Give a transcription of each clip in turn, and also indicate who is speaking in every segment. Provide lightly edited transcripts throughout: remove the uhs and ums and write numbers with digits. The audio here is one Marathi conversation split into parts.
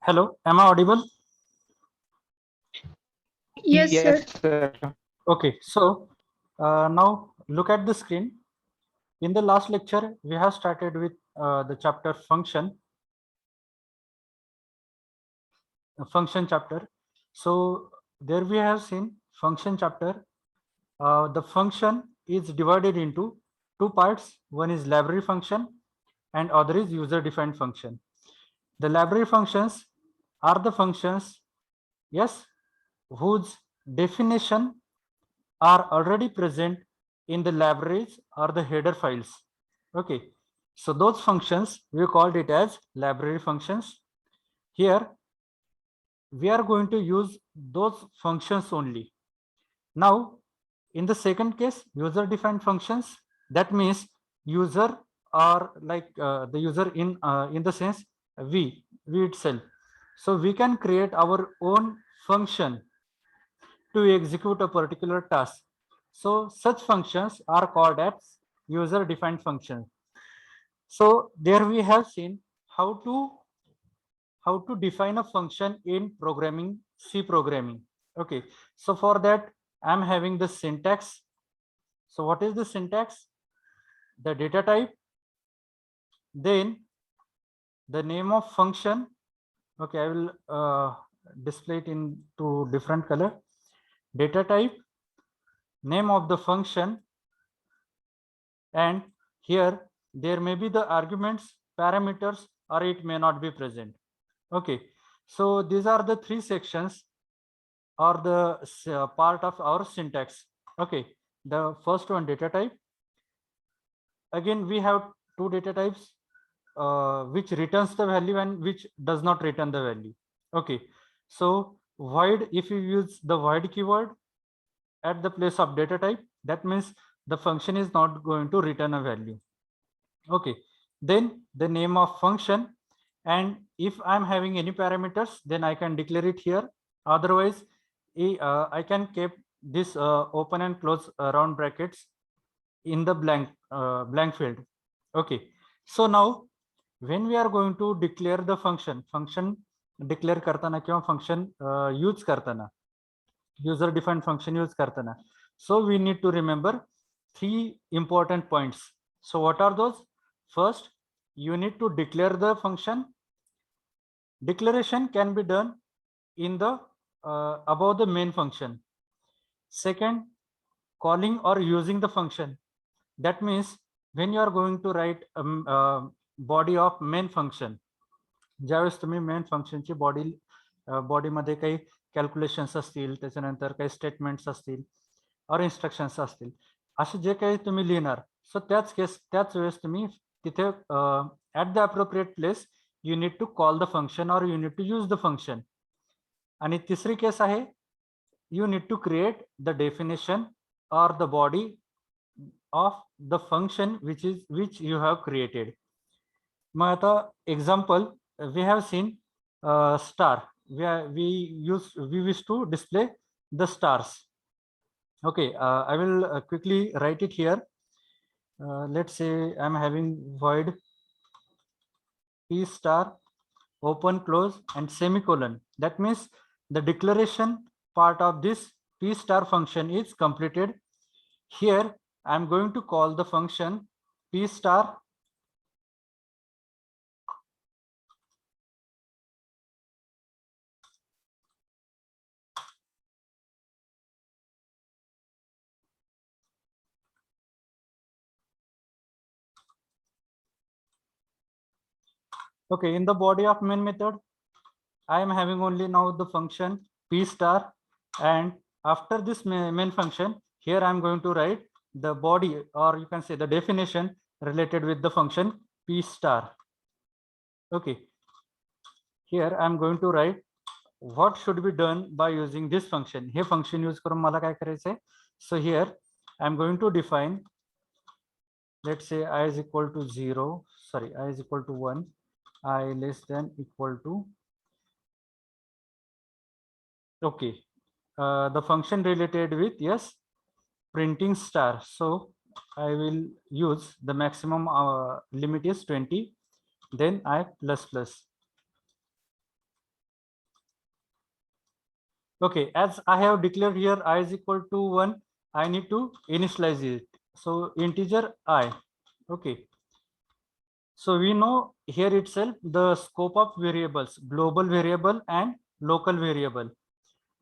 Speaker 1: Hello, am I audible?
Speaker 2: Yes, sir.
Speaker 3: Yes, sir.
Speaker 1: Okay, so now look at the screen. In the last lecture, we have started with the chapter function chapter. So there we have seen function chapter. The function is divided into two parts. One is library function and other is user defined function. The library functions are the functions, yes, whose definition are already present in the libraries or the header files. Okay, so those functions we called it as library functions. Here we are going to use those functions only. Now in the second case, user defined functions, that means user are like the user in the sense we itself. So we can create our own function to execute a particular task. So such functions are called as user defined functions. So there we have seen how to define a function in programming, C programming. Okay, so for that I'm having the syntax. So what is the syntax? The data type, then the name of function. Okay, I will display it in two different color. Data type, name of the function, and here there may be the arguments, parameters, or it may not be present. Okay, so these are the three sections or the part of our syntax. Okay, the first one, data type. Again we have two data types, which returns the value and which does not return the value. Okay, so void, if you use the void keyword at the place of data type, that means the function is not going to return a value. Okay, then the name of function, and if I'm having any parameters, then I can declare it here. Otherwise I can keep this open and close round brackets in the blank field. Okay, so now when we are going to declare the function declare करताना किंवा function use करताना, user defined function use करताना, so we need to remember three important points. So what are those? First, you need to declare the function. Declaration can be done in the above the main function. Second, calling or using the function. That means when you are going to write a body of main function, ज्यावेळेस तुम्ही मेन फंक्शनची बॉडीमध्ये काही कॅल्क्युलेशन्स असतील, त्याच्यानंतर काही स्टेटमेंट्स असतील और इन्स्ट्रक्शन्स असतील, असे जे काही तुम्ही लिहिणार, सो त्याच वेळेस तुम्ही तिथे at the appropriate place you need to call the function और you need to use the function. आणि तिसरी केस आहे, you need to create the definition और the body of the function which you have created. मग आता example, we have seen star. We wish to display the stars. Okay, I will quickly write it here. Let's say I'm having void p star open close and semicolon. That means the declaration part of this p star function is completed. Here I'm going to call the function p star Okay, in the body of main method, I am having only now the function p star, and after this main function, here I am going to write the body, or you can say the definition related with the function p star. Okay, here I am going to write what should be done by using this function. Here function use करून मला काय करायचं आहे? So here I am going to define, let's say I is equal to 0, sorry, I is equal to 1, I less than equal to, okay, the function related with, yes, printing star. So I will use the maximum limit is 20, then I plus plus. Okay, as I have declared here I is equal to 1, I need to initialize it. So integer I. Okay. So we know here itself the scope of variables, global variable and local variable.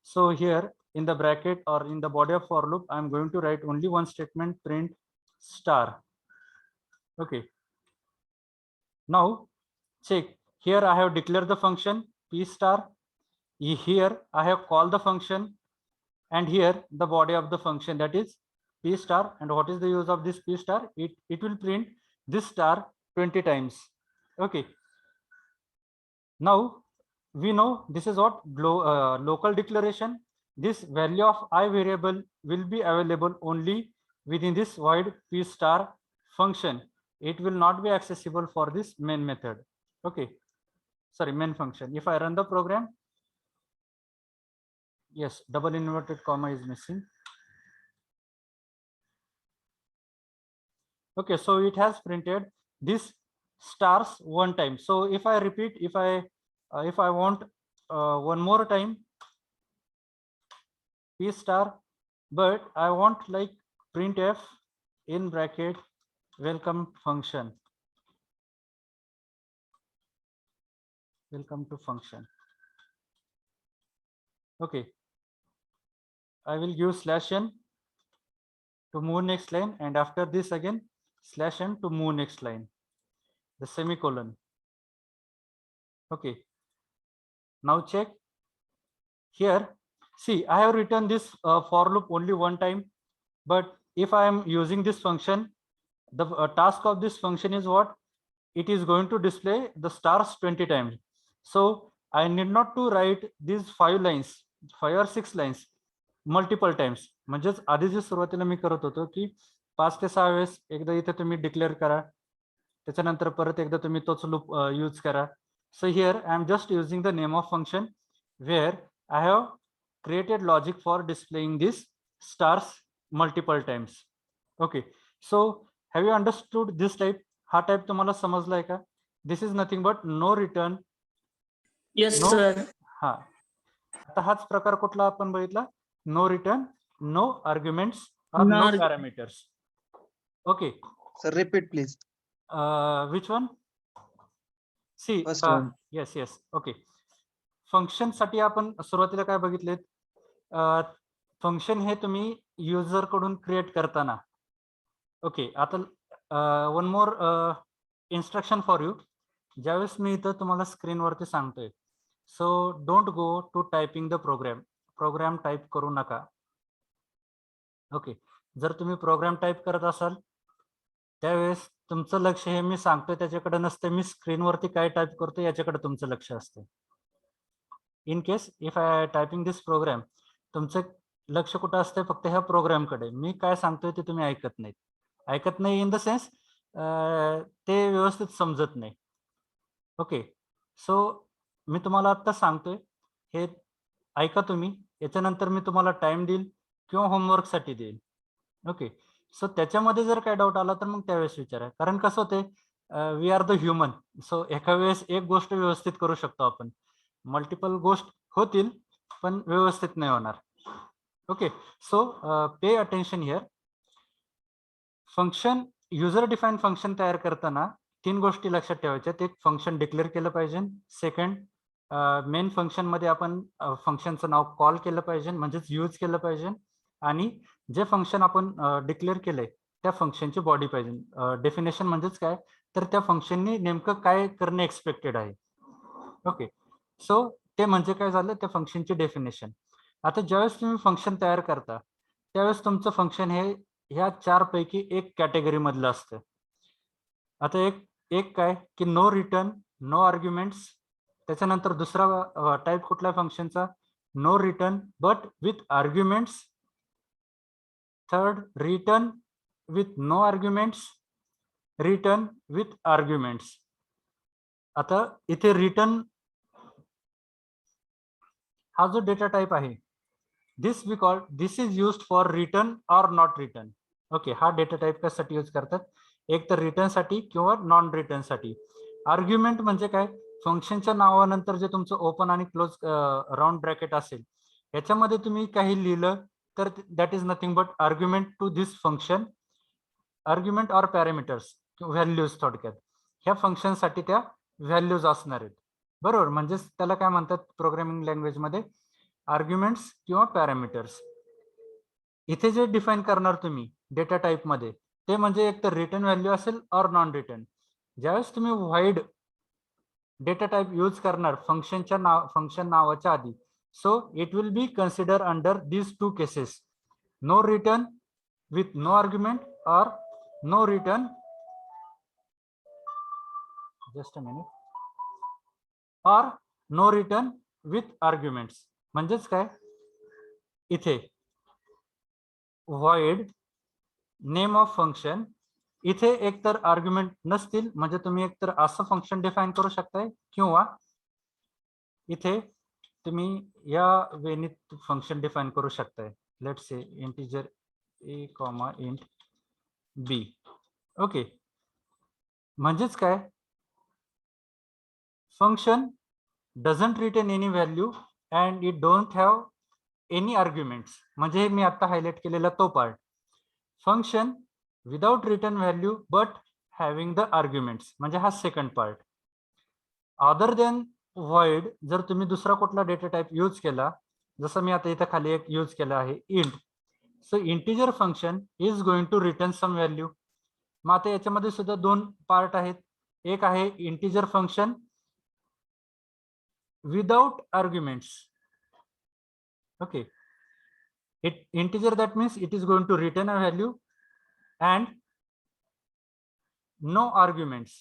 Speaker 1: So here in the bracket or in the body of for loop, I'm going to write only one statement, print star. Okay. Now check, here I have declared the function p star. Here I have called the function, and here the body of the function, that is p star. And what is the use of this p star? It will print this star 20 times. Okay. Now we know this is what local declaration. This value of I variable will be available only within this void p star function. It will not be accessible for this main method. Okay, sorry, main function. If I run the program, yes, double inverted comma is missing. Okay, so it has printed this stars one time. So if I repeat, if I want one more time p star, but I want like printf in bracket welcome function, welcome to function. Okay, I will give slash n to move next line, and after this again slash n to move next line, the semicolon. Okay, now check here. See, I have written this for loop only one time, but if I am using this function, the task of this function is what? It is going to display the stars 20 times. So I need not to write these 5 lines, 5 or 6 lines multiple times. म्हणजेच आधी जे सुरुवातीला मी करत होतो की 5 ते 6 वेळेस एकदा इथे तुम्ही डिक्लेअर करा, त्याच्यानंतर परत एकदा तुम्ही तोच लूप यूज करा. So here I am just using the name of function where I have created logic for displaying these stars multiple times. Okay, so have you understood this type? हा टाइप तुम्हाला समजलाय का? This is nothing but no return.
Speaker 2: Yes,
Speaker 1: no.
Speaker 2: sir.
Speaker 1: हा, आता हाच प्रकार कुठला आपण बघितला? नो रिटर्न, नो आर्ग्युमेंट्स और no parameters. Okay
Speaker 3: Sir, repeat please.
Speaker 1: Which one? See,
Speaker 3: First one.
Speaker 1: Yes yes. Okay, function साठी आपण सुरुवातीला काय बघितलेत? फंक्शन हे तुम्ही युजर कडून क्रिएट करताना. ओके, आता one more instruction for you. ज्यावेळेस मी इथं तुम्हाला स्क्रीनवरती सांगतोय, so don't go to typing the program type करू नका. ओके, जर तुम्ही प्रोग्राम टाईप करत असाल त्यावेळेस तुमचं लक्ष हे मी सांगतोय त्याच्याकडे नसते, मी स्क्रीनवरती काय टाईप करतो याच्याकडे तुमचं लक्ष असतं. In case if I typing this program, तुमचं लक्ष कुठं असतं? फक्त ह्या प्रोग्रामकडे. मी काय सांगतोय ते तुम्ही ऐकत नाहीत. ऐकत नाही इन द सेन्स ते व्यवस्थित समजत नाही. ओके, सो मी तुम्हाला आता सांगतोय हे ऐका तुम्ही. याच्यानंतर मी तुम्हाला टाइम देईल किंवा होमवर्कसाठी देईल. ओके, सो त्याच्यामध्ये जर काय डाऊट आला तर मग त्यावेळेस विचारा. कारण कसं होते, we are the human. So एका वेळेस एक गोष्ट व्यवस्थित करू शकतो आपण, मल्टिपल गोष्ट होतील पण व्यवस्थित नाही होणार. Okay, so pay attention here. Function, user define function तयार करताना 3 गोष्टी लक्षात ठेवायच्या. एक, फंक्शन डिक्लेअर केलं पाहिजे. सेकंड, मेन फंक्शन मध्ये आपण फंक्शनचं नाव कॉल केलं पाहिजे, म्हणजेच यूज केलं पाहिजे. आणि जे फंक्शन आपण डिक्लेअर केलंय त्या फंक्शनची बॉडी पाहिजे. डेफिनेशन म्हणजेच काय, तर त्या फंक्शननी नेमकं काय करणे एक्सपेक्टेड आहे. ओके, सो ते म्हणजे काय झालं, त्या फंक्शनची डेफिनेशन. आता ज्यावेळेस तुम्ही फंक्शन तयार करता त्यावेळेस तुमचं फंक्शन हे ह्या 4 पैकी एक कॅटेगरी मधलं असतं. आता एक काय की नो रिटर्न, नो आर्ग्युमेंट्स. त्याच्यानंतर दुसरा टाईप कुठला फंक्शनचा? No return but with arguments. Third, return with no arguments, return with arguments. आता इथे रिटर्न हा जो डेटा टाइप आहे, this is used for return or not return. Okay, हा डेटा टाइप कशासाठी यूज करतात? एक तर रिटर्न साठी किंवा नॉन रिटर्न साठी. आर्ग्युमेंट म्हणजे काय? फंक्शनच्या नावानंतर जे तुमचं ओपन आणि क्लोज राऊंड ब्रॅकेट असेल याच्यामध्ये तुम्ही काही लिहिलं तर that is nothing but argument to this function, argument or parameters, values थोडक्यात. ह्या फंक्शनसाठी त्या व्हॅल्यूज असणार आहेत. बरोबर, म्हणजेच त्याला काय म्हणतात प्रोग्रामिंग लँग्वेज मध्ये, आर्ग्युमेंट्स किंवा पॅरामीटर्स. इथे जे डिफाईन करणार तुम्ही डेटा टाईप मध्ये ते म्हणजे एक तर रिटर्न व्हॅल्यू असेल ऑर नॉन रिटर्न. ज्यावेळेस तुम्ही व्हाईड डेटा टाईप यूज करणार फंक्शन नावाच्या आधी, so it will be consider under these two cases, no return with no argument or no return, just a minute, or no return with arguments. म्हणजेच काय, इथे void name of function, इथे एकतर आर्ग्युमेंट नसतील म्हणजे तुम्ही एकतर असं फंक्शन डिफाईन करू शकताय किंवा इथे तुम्ही या वेनी फंक्शन डिफाईन करू शकताय. Let's say integer a comma int b. Okay, म्हणजेच काय, function doesn't return any value and it don't have any arguments. म्हणजे मी आता हायलाइट केलेला तो part, function without return value but having the arguments, म्हणजे हा second part. Other than void जर तुम्ही दुसरा कुठला डेटा टाइप यूज केला, जसं मी आता इथे खाली एक यूज केला आहे int, so integer function is going to return some value. मग आता याच्यामध्ये सुद्धा दोन पार्ट आहेत. एक आहे integer function without arguments. Okay, integer, that means it is going to return a value and no arguments.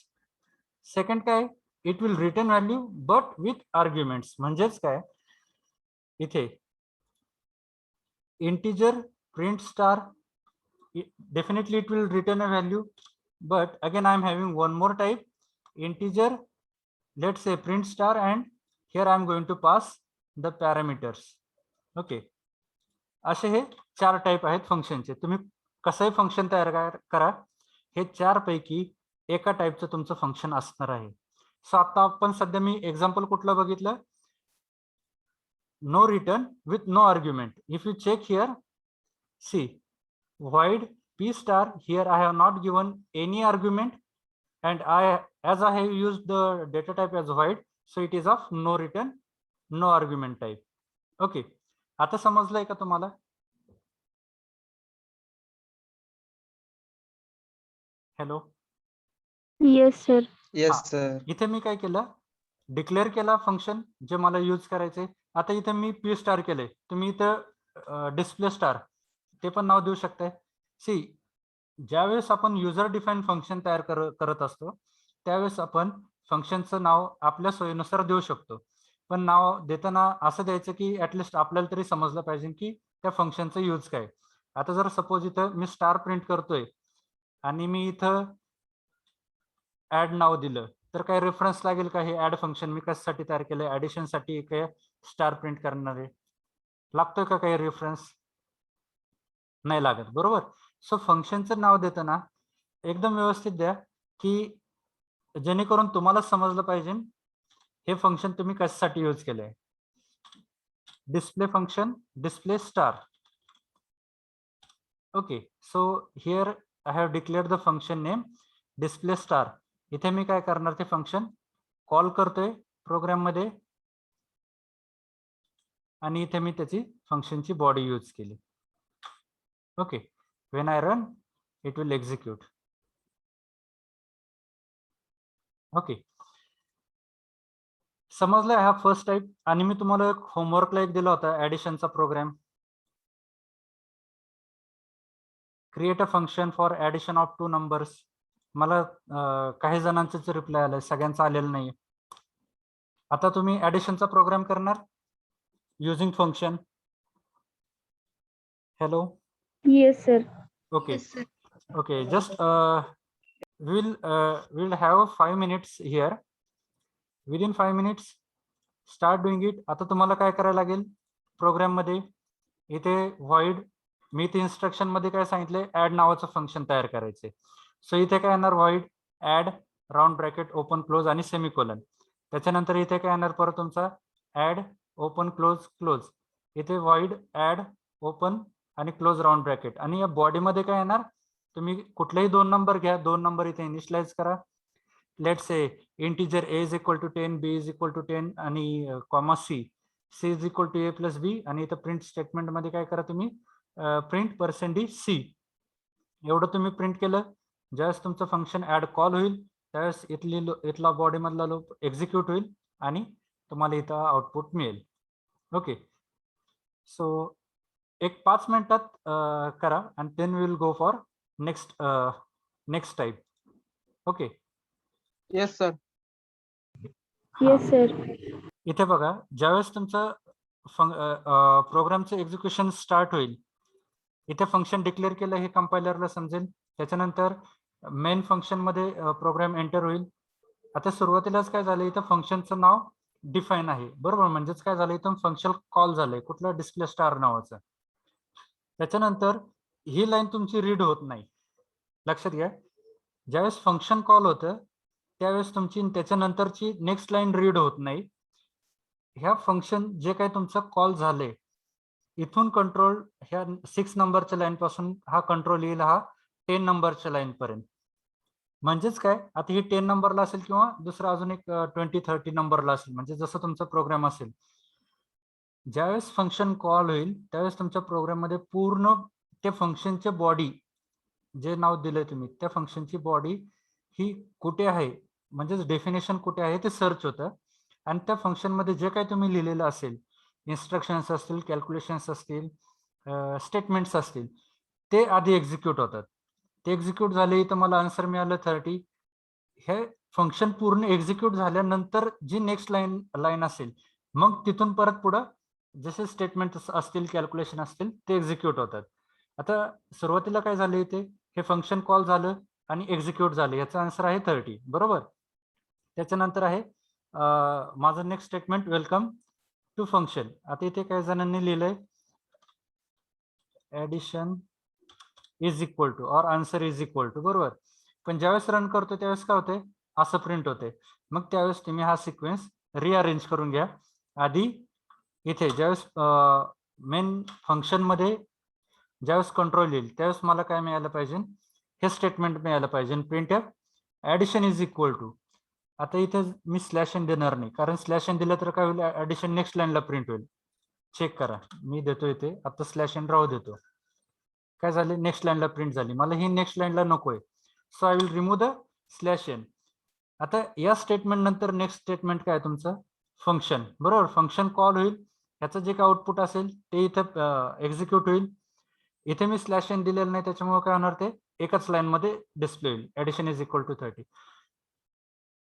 Speaker 1: Second काय, it will return value but with arguments. म्हणजेच काय, इथे integer print star, definitely it will return a value, but again I am having one more type, integer, let's say print star, and here I am going to pass the parameters. Okay, असे हे चार टाइप आहेत फंक्शनचे. तुम्ही कसंही फंक्शन तयार करा, हे चार पैकी एका टाइपचं तुमचं फंक्शन असणार आहे. सो आता आपण सध्या मी एक्झाम्पल कुठलं बघितलं, no return with no argument. If you check here, see void p star, here I have not given any argument and as I have used the data type as void, so it is of no return no argument type. Okay, आता समजलंय का तुम्हाला? Hello,
Speaker 2: yes sir.
Speaker 3: Yes sir.
Speaker 1: इथे मी काय केलं, डिक्लेअर केला फंक्शन जे मला यूज करायचे. आता इथे मी पी स्टार केले, तुम्ही इथं डिस्प्ले स्टार ते पण नाव देऊ शकताय. सी, ज्यावेळेस आपण युजर डिफाईन फंक्शन तयार करत असतो त्यावेळेस आपण फंक्शनचं नाव आपल्या सोयीनुसार देऊ शकतो, पण नाव देताना असं द्यायचं की ऍटलिस्ट आपल्याला तरी समजलं पाहिजे की त्या फंक्शनचं यूज काय. आता जर सपोज इथं मी स्टार प्रिंट करतोय आणि मी इथं ऍड नाव दिलं तर काय रेफरन्स लागेल का? हे ऍड फंक्शन मी कशासाठी तयार केलंय, ऍडिशन साठी काय स्टार प्रिंट करणार आहे, लागतोय का काही रेफरन्स? नाही लागत, बरोबर. सो फंक्शनचं नाव देताना एकदम व्यवस्थित द्या की जेणेकरून तुम्हाला समजलं पाहिजे हे फंक्शन तुम्ही कशासाठी यूज केलंय. Display function, display star. Okay, so here I have declared the function name display star. इथे मी काय करणार, ते फंक्शन कॉल करतोय प्रोग्राम मध्ये आणि इथे मी त्याची फंक्शनची बॉडी यूज केली. Okay, when I run it will execute. Okay, समजलं हा फर्स्ट टाइप. आणि मी तुम्हाला एक होमवर्कला एक दिला होता ऍडिशनचा program, create a function for addition of two numbers. मला काही जणांचेच रिप्लाय आलाय, सगळ्यांचा आलेला नाही. आता तुम्ही ऍडिशनचा प्रोग्राम करणार using function. Hello,
Speaker 2: yes sir.
Speaker 1: Okay okay, just we'll have 5 minutes here. Within 5 minutes start doing it. आता तुम्हाला काय करायला लागेल प्रोग्राम मध्ये, इथे void, मी ते इन्स्ट्रक्शन मध्ये काय सांगितले, ऍड नावाचं फंक्शन तयार करायचे. सो इथे काय येणार, void add round bracket open close आणि सेमीकोलन. त्याच्यानंतर इथे काय येणार परत तुमचा ऍड ओपन क्लोज क्लोज. इथे void add open आणि क्लोज राऊंड ब्रॅकेट, आणि या बॉडीमध्ये काय येणार, तुम्ही कुठलेही 2 नंबर घ्या, 2 नंबर इथे इनिशियलाइज करा. Let's say integer a is equal to 10, b is equal to 10 आणि comma c is equal to a plus b, आणि इथं प्रिंट स्टेटमेंट मध्ये काय करा तुम्ही, प्रिंट %c एवढं तुम्ही प्रिंट केलं. ज्यावेळेस तुमचं फंक्शन ऍड कॉल होईल त्यावेळेस इथला बॉडी मधला लूप एक्झिक्यूट होईल आणि तुम्हाला इथं आउटपुट मिळेल. ओके, सो एक 5 मिनिटात करा आणि then will go for next type. Okay,
Speaker 3: yes sir.
Speaker 2: Yes, sir.
Speaker 1: इथे बघा, ज्यावेळेस तुमचं प्रोग्रामचं एक्झिक्युशन स्टार्ट होईल, इथे फंक्शन डिक्लेअर केलं हे कंपायलरला समजेल. त्याच्यानंतर मेन फंक्शन मध्ये प्रोग्राम एंटर होईल. आता सुरुवातीलाच काय झालं, इथं फंक्शनचं नाव डिफाईन आहे, बरोबर, म्हणजेच काय झालं, इथं फंक्शन कॉल झालंय कुठलं, डिस्प्ले स्टार नावाचं. त्याच्यानंतर ही लाईन तुमची रीड होत नाही. लक्षात घ्या, ज्यावेळेस फंक्शन कॉल होतं त्यावेळेस तुमची त्याच्यानंतरची नेक्स्ट लाईन रीड होत नाही. ह्या फंक्शन जे काय तुमचं कॉल झालंय इथून कंट्रोल ह्या 6 नंबरच्या लाईन पासून हा कंट्रोल येईल हा 10 नंबरच्या लाईन पर्यंत. म्हणजेच काय, आता ही 10 नंबरला असेल किंवा दुसरा अजून एक 20-30 नंबरला असेल, म्हणजे जसं तुमचा प्रोग्राम असेल. ज्यावेळेस फंक्शन कॉल होईल त्यावेळेस तुमच्या प्रोग्राम मध्ये पूर्ण ते फंक्शनचे बॉडी, जे नाव दिलंय तुम्ही त्या फंक्शनची बॉडी ही कुठे आहे, म्हणजेच डेफिनेशन कुठे आहे ते सर्च होतं, आणि त्या फंक्शन मध्ये जे काही तुम्ही लिहिलेलं असेल, इन्स्ट्रक्शन्स असतील, कॅल्क्युलेशन्स असतील, स्टेटमेंट्स असतील, ते आधी एक्झिक्यूट होतात. ते एक्झिक्यूट झाले तर मला आन्सर मिळालं 30. हे फंक्शन पूर्ण एक्झिक्यूट झाल्यानंतर जी नेक्स्ट लाईन असेल, मग तिथून परत पुढं जसे स्टेटमेंट असतील, कॅल्क्युलेशन असतील, ते एक्झिक्यूट होतात. आता सुरुवातीला काय झालं, इथे हे फंक्शन कॉल झालं आणि एक्झिक्यूट झालं, याचा आन्सर आहे 30, बरोबर. त्याच्यानंतर आहे माझं next statement, welcome to function. आता इथे काही जणांनी लिहिलंय addition is equal to or answer is equal to, बरोबर. पण ज्यावेळेस रन करतो त्यावेळेस काय होते, असं प्रिंट होते. मग त्यावेळेस तुम्ही हा सिक्वेन्स रिअरेंज करून घ्या. आधी इथे ज्यावेळेस मेन फंक्शन मध्ये ज्यावेळेस कंट्रोल येईल त्यावेळेस मला काय मिळालं पाहिजे, हे स्टेटमेंट मिळालं पाहिजे, print F addition is equal to. आता इथे मी स्लॅश एन देणार नाही, कारण स्लॅश एन दिलं तर काय होईल, ऍडिशन नेक्स्ट लाईनला प्रिंट होईल. चेक करा, मी देतो इथे, आता स्लॅश एन राहू देतो. काय झाले, नेक्स्ट लाईनला प्रिंट झाली, मला ही नेक्स्ट लाईनला नकोय, so I will remove the slash N. आता या स्टेटमेंट नंतर नेक्स्ट स्टेटमेंट काय तुमचं फंक्शन, बरोबर. फंक्शन कॉल होईल, ह्याचं जे काय आउटपुट असेल ते इथं एक्झिक्यूट होईल. इथे मी स्लॅश एन दिलेलं नाही, त्याच्यामुळे काय होणार, ते एकाच लाईन मध्ये डिस्प्ले होईल, addition is equal to 30.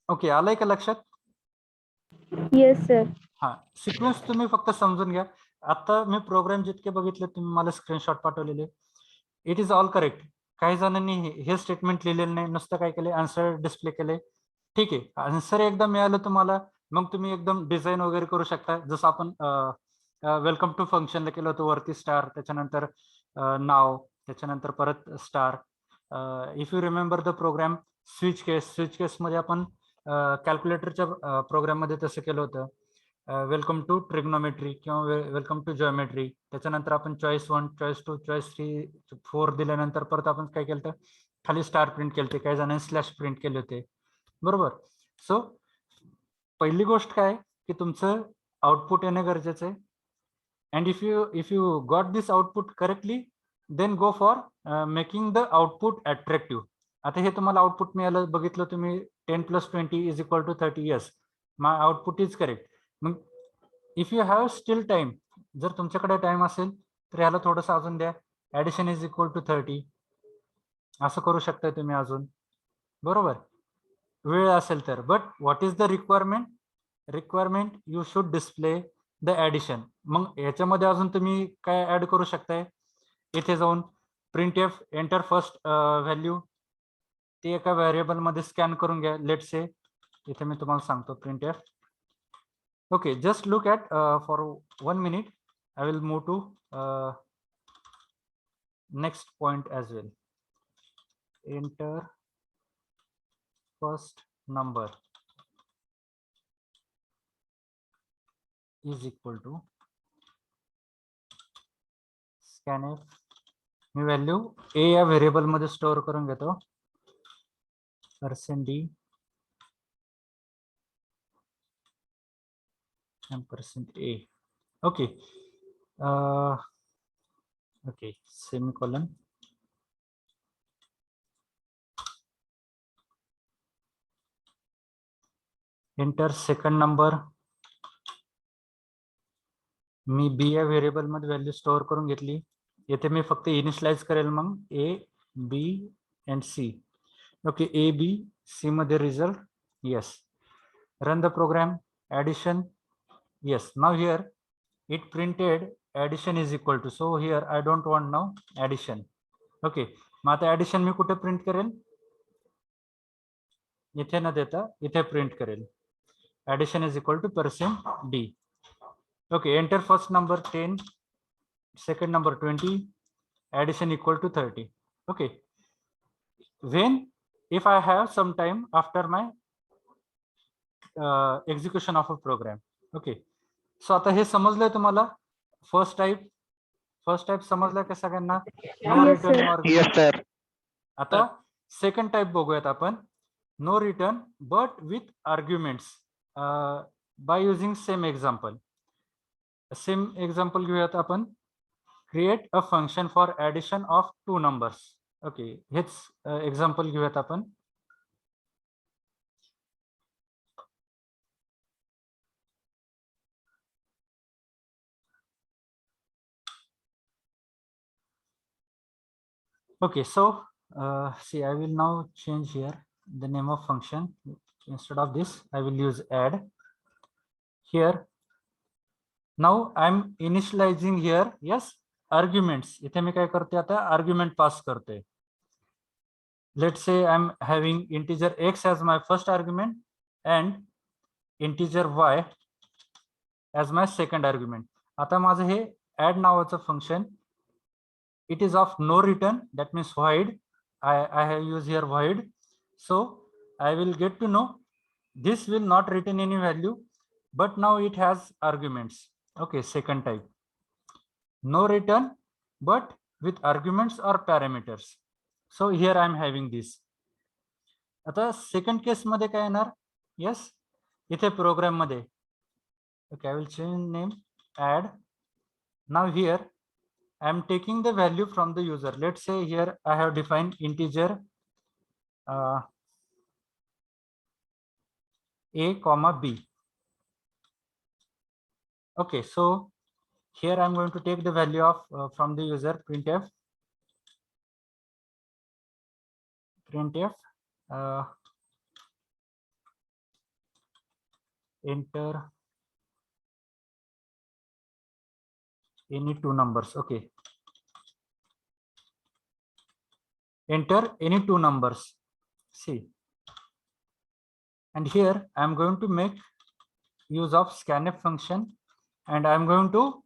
Speaker 1: Okay, आलंय का लक्षात?
Speaker 2: Yes, sir.
Speaker 1: हा, सिक्वेन्स तुम्ही फक्त समजून घ्या. आता मी प्रोग्राम जितके बघितले, तुम्ही मला स्क्रीनशॉट पाठवलेले, इट इज ऑल करेक्ट. काही जणांनी हे स्टेटमेंट लिहिलेलं नाही, नुसतं काय केले, आन्सर डिस्प्ले केले. ठीक आहे, आन्सर एकदा मिळालं तुम्हाला, मग तुम्ही एकदम डिझाईन वगैरे करू शकता. जसं आपण वेलकम टू फंक्शनला केलं होतं, वरती स्टार, त्याच्यानंतर नाव, त्याच्यानंतर परत star. If you remember the program switch case मध्ये आपण कॅल्क्युलेटरच्या प्रोग्राम मध्ये तसं केलं होतं. वेलकम टू ट्रिग्नोमेट्री किंवा वेलकम टू जिओमेट्री. त्याच्यानंतर आपण चॉईस 1, चॉईस 2, चॉईस 3, 4 दिल्यानंतर परत आपण काय केलं होतं, खाली स्टार प्रिंट केले होते, काही जणांनी स्लॅश प्रिंट केले होते, बरोबर. सो पहिली गोष्ट काय की तुमचं आउटपुट येणं गरजेचं आहे. And if you got this output correctly, then go for making the output attractive. आता हे तुम्हाला आउटपुट मिळालं, बघितलं तुम्ही, 10 + 20 is equal to 30. Yes, my output is correct. मग if you have still time, जर तुमच्याकडे टाइम असेल तर ह्याला थोडंसं अजून द्या, ऍडिशन इज इक्वल टू 30, असं करू शकताय तुम्ही अजून, बरोबर, वेळ असेल तर. But what is the requirement you should display the addition. मग याच्यामध्ये अजून तुम्ही काय ऍड करू शकताय, इथे जाऊन print F enter first value, ते एका व्हेरिएबल मध्ये स्कॅन करून घ्या. लेट्स से इथे मी तुम्हाला सांगतो, print F. Okay, just look at for 1 minute. I will move to next point as well. Enter first number is equal to scanf मी व्हॅल्यू ए या व्हेरिएबल मध्ये स्टोअर करून घेतो %d and %a. Okay. Okay, semicolon. Enter second number. मी बी या व्हेरिएबल मध्ये व्हॅल्यू स्टोअर करून घेतली. येथे मी फक्त इनिशियलाइज करेल मग a b and c. Okay, a B c मध्ये result. Yes. Run the program. Addition. Yes. Now here it printed addition is equal to, so here I don't want now addition. Okay, मग आता addition मी कुठे प्रिंट करेल? इथे न देता इथे प्रिंट करेल. Addition is equal to %d. Okay, enter first number 10, second number 20, addition equal to 30. Okay, when if I have some time after my execution of a program. Okay, so आता हे समजलंय तुम्हाला? फर्स्ट टाइप समजलाय का सगळ्यांना? No
Speaker 2: Yes,
Speaker 1: return
Speaker 2: sir.
Speaker 1: No
Speaker 3: Yes,
Speaker 1: argument.
Speaker 3: sir.
Speaker 1: आता सेकंड टाइप बघूयात आपण. No return but with arguments by using same example. Same example घेऊयात आपण. Create a function for addition of 2 numbers. Okay, हेच एक्झाम्पल घेऊयात आपण. Okay, so see, I will now change here the name of function. Instead of this, I will use add. Here, now I'm initializing here. Yes, arguments. इथे मी काय करते आता? Argument pass करते. Let's say I'm having integer x as my first argument and integer y as my second argument. आता माझं हे add नावाचं function. It is of no return, that means void. I have used here void, so I will get to know this will not return any value, but now it has arguments. Okay, second type, no return but with arguments or parameters. So here I am having this. आता second case मध्ये काय येणार? Yes, इथे program मध्ये. Okay, I will change name, add. Now here I am taking the value from the user. Let's say here I have defined integer a comma b. Okay, so here I am going to take the value of from the user. Printf enter any 2 numbers. Okay, enter any 2 numbers. See, and here I am going to make use of scanf function, and I am going to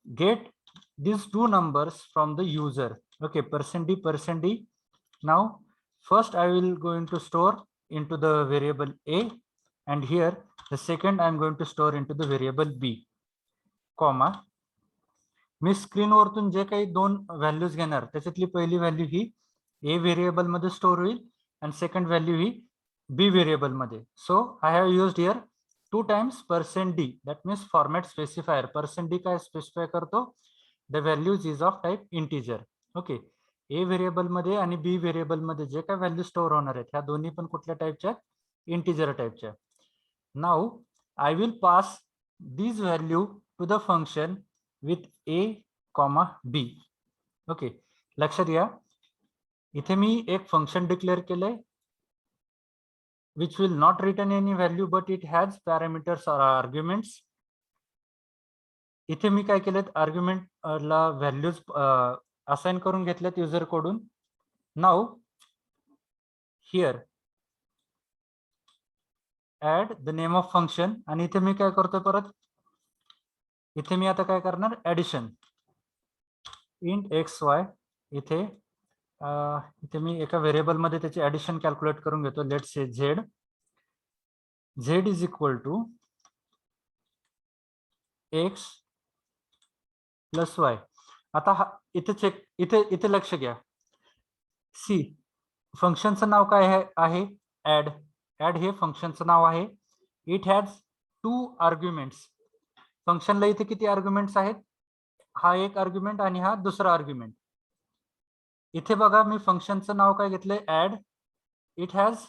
Speaker 1: get these 2 numbers from the user. Okay, %d. Now first I will going to store into the variable a, and here the second I am going to store into the variable b, comma. Me screen वरतून जे काही 2 व्हॅल्यूज घेणार त्याच्यातली पहिली व्हॅल्यू ही ए व्हेरिएबल मध्ये स्टोअर होईल आणि सेकंड व्हॅल्यू ही बी व्हेरिएबल मध्ये. So I have used here 2 times %d, that means format specifier. %d काय स्पेसिफाय करतो? The values is of type integer. Okay, A variable मध्ये आणि बी व्हेरिएबल मध्ये जे काय व्हॅल्यू स्टोअर होणार आहेत ह्या दोन्ही पण कुठल्या टाइपच्या? इंटिजर टाइपच्या. Now I will pass this value to the function with a comma b. Okay, लक्षात घ्या इथे मी एक फंक्शन डिक्लेअर केलंय which will not return any value but it has parameters or arguments. इथे मी काय केलेत? आर्ग्युमेंट ला व्हॅल्यूज असाइन करून घेतल्यात युजर कडून. Now here add the name of function, आणि इथे मी काय करतोय परत? इथे मी आता काय करणार? Addition int x Y. इथे मी एका व्हेरिएबल मध्ये त्याची ऍडिशन कॅल्क्युलेट करून घेतो. Let's say Z. Z is equal to X plus Y. आता हा इथे चेक इथे लक्ष घ्या. सी फंक्शनचं नाव काय आहे ऍड. ऍड हे फंक्शनचं नाव आहे. It has 2 arguments. फंक्शनला इथे किती आर्ग्युमेंट्स आहेत? हा एक आर्ग्युमेंट आणि हा दुसरा आर्ग्युमेंट. इथे बघा मी फंक्शनचं नाव काय घेतलंय add. It has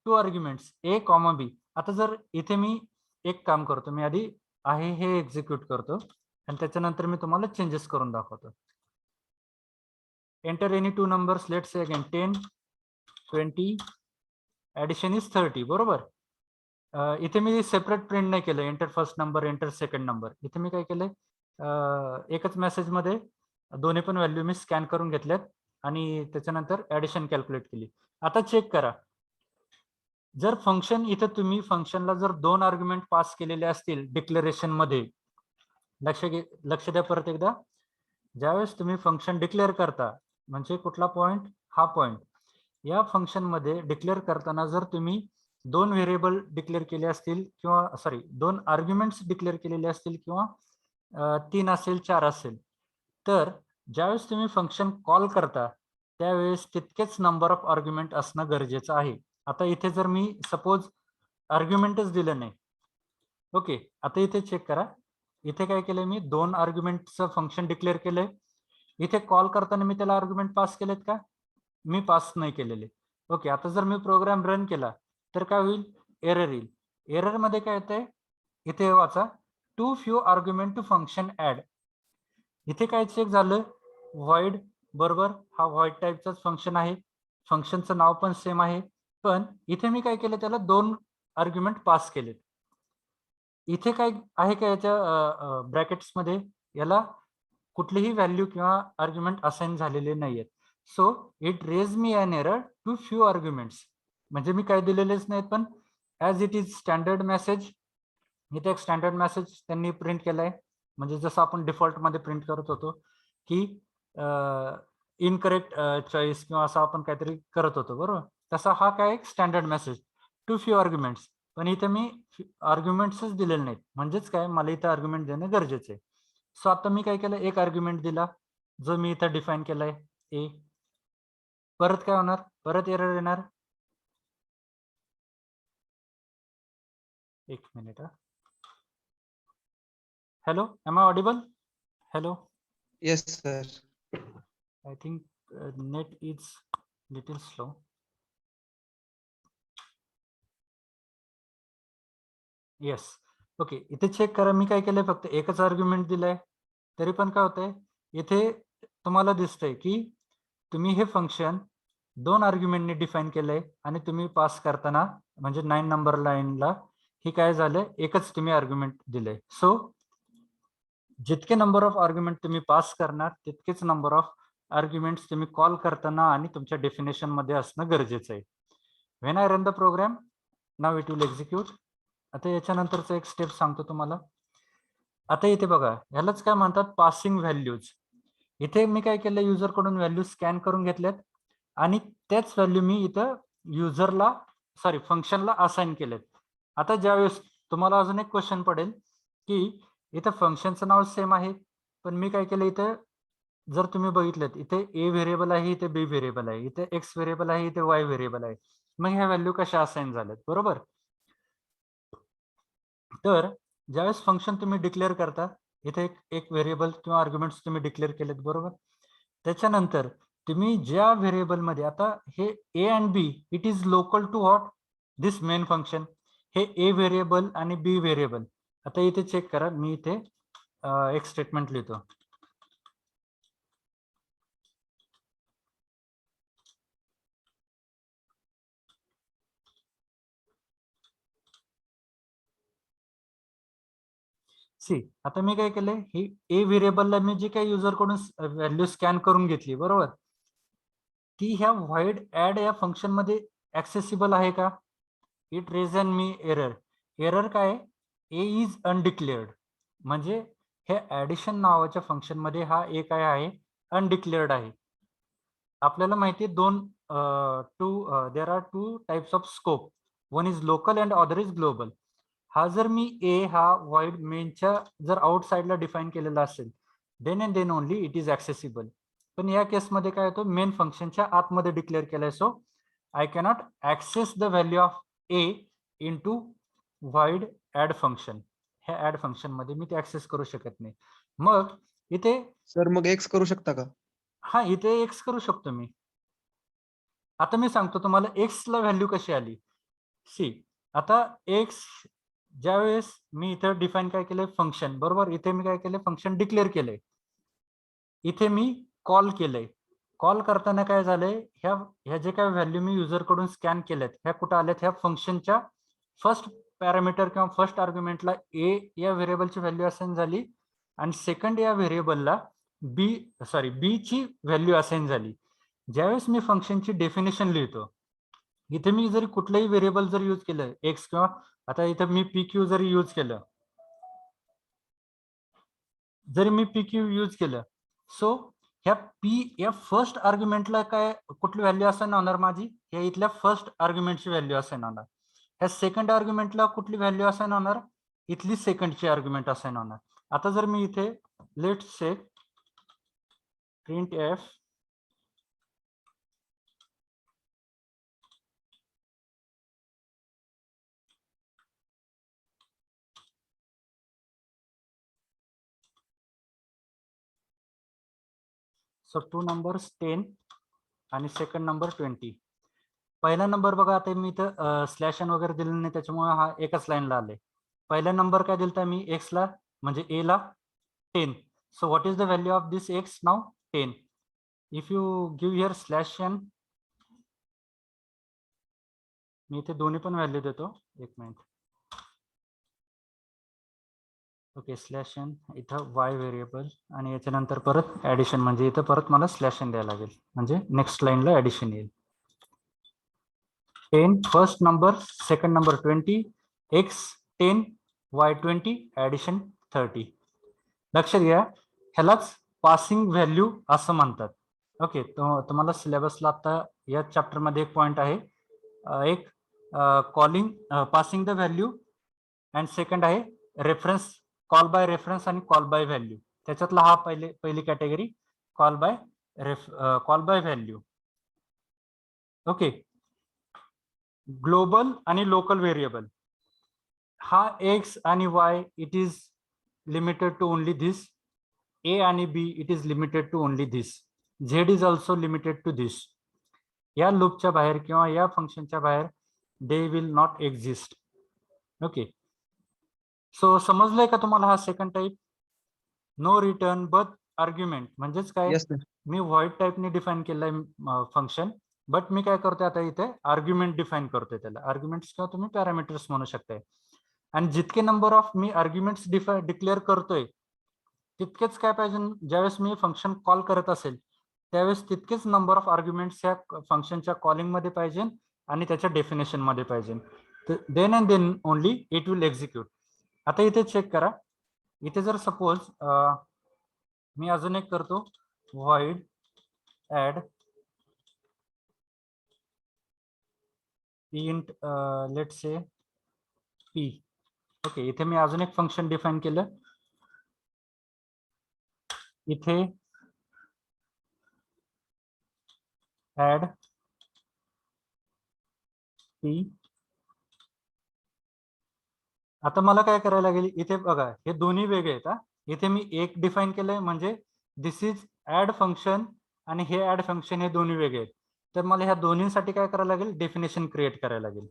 Speaker 1: 2 arguments a comma b. आता जर इथे मी एक काम करतो, मी आधी आहे हे एक्झिक्यूट करतो आणि त्याच्यानंतर मी तुम्हाला चेंजेस करून दाखवतो. Enter any 2 numbers, let's say again 10 20 addition is 30. बरोबर. इथे मी सेपरेट प्रिंट नाही केलं enter first number enter second number. इथे मी काय केलंय एकच मेसेज मध्ये दोन्ही पण व्हॅल्यू मी स्कॅन करून घेतल्यात आणि त्याच्यानंतर ऍडिशन कॅल्क्युलेट केली. आता चेक करा, जर फंक्शन इथे तुम्ही फंक्शनला जर 2 आर्ग्युमेंट पास केलेले असतील डिक्लेरेशन मध्ये, लक्ष द्या परत एकदा. ज्यावेळेस तुम्ही फंक्शन डिक्लेअर करता, म्हणजे कुठला पॉइंट, हा पॉइंट, या फंक्शन मध्ये डिक्लेअर करताना जर तुम्ही 2 व्हेरिएबल डिक्लेअर केले असतील किंवा सॉरी 2 आर्ग्युमेंट्स डिक्लेअर केलेले असतील किंवा 3 असेल 4 असेल, तर ज्यावेळेस तुम्ही फंक्शन कॉल करता त्यावेळेस तितकेच नंबर ऑफ आर्ग्युमेंट असणं गरजेचं आहे. आता इथे जर मी सपोज आर्ग्युमेंटच दिलं नाही, ओके, आता इथे चेक करा, इथे काय केलंय मी 2 आर्ग्युमेंटचं फंक्शन डिक्लेअर केलंय. इथे कॉल करताना मी त्याला आर्ग्युमेंट पास केलेत का? मी पास नाही केलेले. ओके, आता जर मी प्रोग्राम रन केला तर काय होईल? एरर येईल. एरर मध्ये काय येतंय? इथे वाचा, too few argument to function add. इथे काय चेक झालं? व्हॉइड. बरोबर, हा व्हॉइड टाईपचाच फंक्शन आहे, फंक्शनचं नाव पण सेम आहे, पण इथे मी काय केलं, त्याला 2 आर्ग्युमेंट पास केलेत. इथे काय आहे का याच्या ब्रॅकेट्स मध्ये? याला कुठलीही व्हॅल्यू किंवा आर्ग्युमेंट असाइन झालेले नाहीयेत. So it raise me an error too few arguments. म्हणजे मी काय दिलेलेच नाहीत, पण as it is standard message, इथे एक स्टँडर्ड मेसेज त्यांनी प्रिंट केलाय, म्हणजे जसं आपण डिफॉल्ट मध्ये प्रिंट करत होतो की इनकरेक्ट चॉईस किंवा असं आपण काहीतरी करत होतो, बरोबर, तसा हा काय एक standard message too few arguments. पण इथे मी आर्ग्युमेंट्सच दिलेले नाहीत, म्हणजेच काय, मला इथे आर्ग्युमेंट देणं गरजेचं आहे. सो आता मी काय केलं, एक आर्ग्युमेंट दिला जो मी इथं डिफाईन केलाय ए. परत काय होणार? परत एरर येणार. एक minute. Hello, am I audible? Hello,
Speaker 3: Yes, sir.
Speaker 1: I think net is little slow. Yes, okay. इथे चेक करा, मी काय केलंय, फक्त एकच आर्ग्युमेंट दिलंय, तरी पण काय होतंय, इथे तुम्हाला दिसतंय की तुम्ही हे फंक्शन 2 आर्ग्युमेंटने डिफाईन केलंय आणि तुम्ही पास करताना म्हणजे 9 नंबर लाईनला ही काय झालंय, एकच तुम्ही आर्ग्युमेंट दिलंय. सो जितके नंबर ऑफ आर्ग्युमेंट तुम्ही पास करणार तितकेच नंबर ऑफ आर्ग्युमेंट्स तुम्ही कॉल करताना आणि तुमच्या डेफिनेशन मध्ये असणं गरजेचं आहे. When I run the program, now it will execute. आता याच्यानंतरचं एक स्टेप सांगतो तुम्हाला. आता इथे बघा, ह्यालाच काय म्हणतात, पासिंग व्हॅल्यूज. इथे मी काय केलं, युजर कडून व्हॅल्यू स्कॅन करून घेतल्यात आणि त्याच व्हॅल्यू मी इथं युजरला सॉरी फंक्शनला असाइन केलेत. आता ज्यावेळेस तुम्हाला अजून एक क्वेश्चन पडेल की इथं फंक्शनचं नाव सेम आहे, पण मी काय केलं, इथं जर तुम्ही बघितलं इथे ए व्हेरिएबल आहे, इथे बी व्हेरिएबल आहे, इथे एक्स व्हेरिएबल आहे, इथे वाय व्हेरिएबल आहे, मग ह्या व्हॅल्यू कशा असाइन झाल्यात? बरोबर. तर ज्यावेळेस फंक्शन तुम्ही डिक्लेअर करता, इथे एक व्हेरिएबल किंवा आर्ग्युमेंट्स तुम्ही डिक्लेअर केलेत, बरोबर, त्याच्यानंतर तुम्ही ज्या व्हेरिएबल मध्ये, आता हे A and B, it is local to what, this main function. हे ए व्हेरिएबल आणि बी व्हेरिएबल. आता इथे चेक करा, मी इथे एक स्टेटमेंट लिहितो. सी, आता मी काय केलंय, ही ए व्हेरिएबलला मी जी काही युजर कडून व्हॅल्यू स्कॅन करून घेतली, बरोबर, ती ह्या व्हॉइड ऍड या फंक्शन मध्ये ऍक्सेसिबल आहे का? It raising me error. Error काय? ए इज अनडिक्लेअर्ड. म्हणजे हे ऍडिशन नावाच्या फंक्शन मध्ये हा ए काय आहे? अनडिक्लेअर्ड आहे. आपल्याला माहिती आहे there are two types of scope. One is local and other is global. हा जर मी ए हा व्हॉइड मेनच्या जर आउटसाइडला डिफाईन केलेला असेल then and then only it is accessible. पण या केसमध्ये काय होतं, मेन फंक्शनच्या आतमध्ये डिक्लेअर केलंय, so I cannot access the value of A into void add function. ह्या ऍड फंक्शन मध्ये मी ते ऍक्सेस करू शकत नाही. मग इथे
Speaker 3: सर मग एक्स करू शकता का?
Speaker 1: हा, इथे एक्स करू शकतो मी. आता मी सांगतो तुम्हाला एक्स ला व्हॅल्यू कशी आली. सी, आता एक्स ज्यावेळेस मी इथे डिफाईन काय केलंय, फंक्शन, बरोबर. इथे मी काय केलंय, फंक्शन डिक्लेअर केलंय. इथे मी कॉल केलंय. कॉल करताना काय झालंय, ह्या जे काय व्हॅल्यू मी युजर कडून स्कॅन केल्यात, ह्या कुठं आल्यात, ह्या फंक्शनच्या फर्स्ट पॅरामीटर किंवा फर्स्ट आर्ग्युमेंटला ए या व्हेरिएबलची व्हॅल्यू असाइन झाली आणि सेकंड या व्हेरिएबलला बी ची व्हॅल्यू असाइन झाली. ज्यावेळेस मी फंक्शनची डेफिनेशन लिहितो, इथे मी जरी कुठलंही व्हेरिएबल जर यूज केलं, एक्स, किंवा आता इथे मी पी क्यू जरी यूज केलं, सो ह्या पी या फर्स्ट आर्ग्युमेंटला काय कुठली व्हॅल्यू असाइन होणार माझी, या इथल्या फर्स्ट आर्ग्युमेंटची व्हॅल्यू असाइन होणार. ह्या सेकंड आर्ग्युमेंटला कुठली व्हॅल्यू असाइन होणार, इथली सेकंडची आर्ग्युमेंट असाइन होणार. आता जर मी इथे let's say print F so 2 numbers 10 आणि सेकंड नंबर 20. पहिला नंबर बघा, आता मी इथं स्लॅश एन वगैरे दिलेलं नाही, त्याच्यामुळे हा एकच लाईनला आले. पहिला नंबर काय दिलता मी एक्स ला, म्हणजे ए ला 10. So what is the value of this x now, 10. If you give here slash n, मी इथे दोन्ही पण व्हॅल्यू देतो, एक मिनिट. ओके, स्लॅश एन, इथं वाय व्हेरिएबल आणि याच्यानंतर परत ऍडिशन, म्हणजे इथं परत मला स्लॅश एन द्यायला लागेल, म्हणजे नेक्स्ट लाईनला ऍडिशन येईल. 10 first number, second number 20, x 10 y 20 addition 30. लक्षात घ्या, ह्यालाच पासिंग व्हॅल्यू असं म्हणतात. ओके, तुम्हाला सिलेबसला आता या चॅप्टर मध्ये एक पॉइंट आहे, एक calling passing the value and second आहे रेफरन्स, कॉल बाय रेफरन्स आणि कॉल बाय व्हॅल्यू. त्याच्यातला हा पहिली category call by value. Okay, global आणि लोकल व्हेरिएबल, हा एक्स आणि y it is limited to only this, a आणि b it is limited to only this, z is also limited to this. या लूपच्या बाहेर किंवा या फंक्शनच्या बाहेर they will not exist. Okay, so समजलंय का तुम्हाला हा second type, no return but argument. म्हणजेच काय,
Speaker 3: येस सर.
Speaker 1: मी व्हॉइड टाईपने डिफाईन केलंय फंक्शन, बट मी काय करतोय आता इथे आर्ग्युमेंट डिफाईन करतोय. त्याला आर्ग्युमेंट्स किंवा तुम्ही पॅरामीटर्स म्हणू शकताय. आणि जितके number of me arguments declare करतोय, तितकेच काय पाहिजे, ज्यावेळेस मी फंक्शन कॉल करत असेल त्यावेळेस तितकेच नंबर ऑफ आर्ग्युमेंट्स या फंक्शनच्या कॉलिंग मध्ये पाहिजे आणि त्याच्या डेफिनेशन मध्ये पाहिजे. Then and then only it will execute. आता इथे चेक करा, इथे जर सपोज मी अजून एक करतो, void add int let's say p. Okay, इथे मी अजून एक फंक्शन डिफाईन केलं, इथे add p. आता मला काय करायला लागेल, इथे बघा हे दोन्ही वेगळे आहेत. इथे मी एक डिफाईन केलंय, म्हणजे दिस इज ऍड फंक्शन आणि हे ऍड फंक्शन हे दोन्ही वेगळे आहेत. तर मला ह्या दोन्हीसाठी काय करायला लागेल, डेफिनेशन क्रिएट करायला लागेल.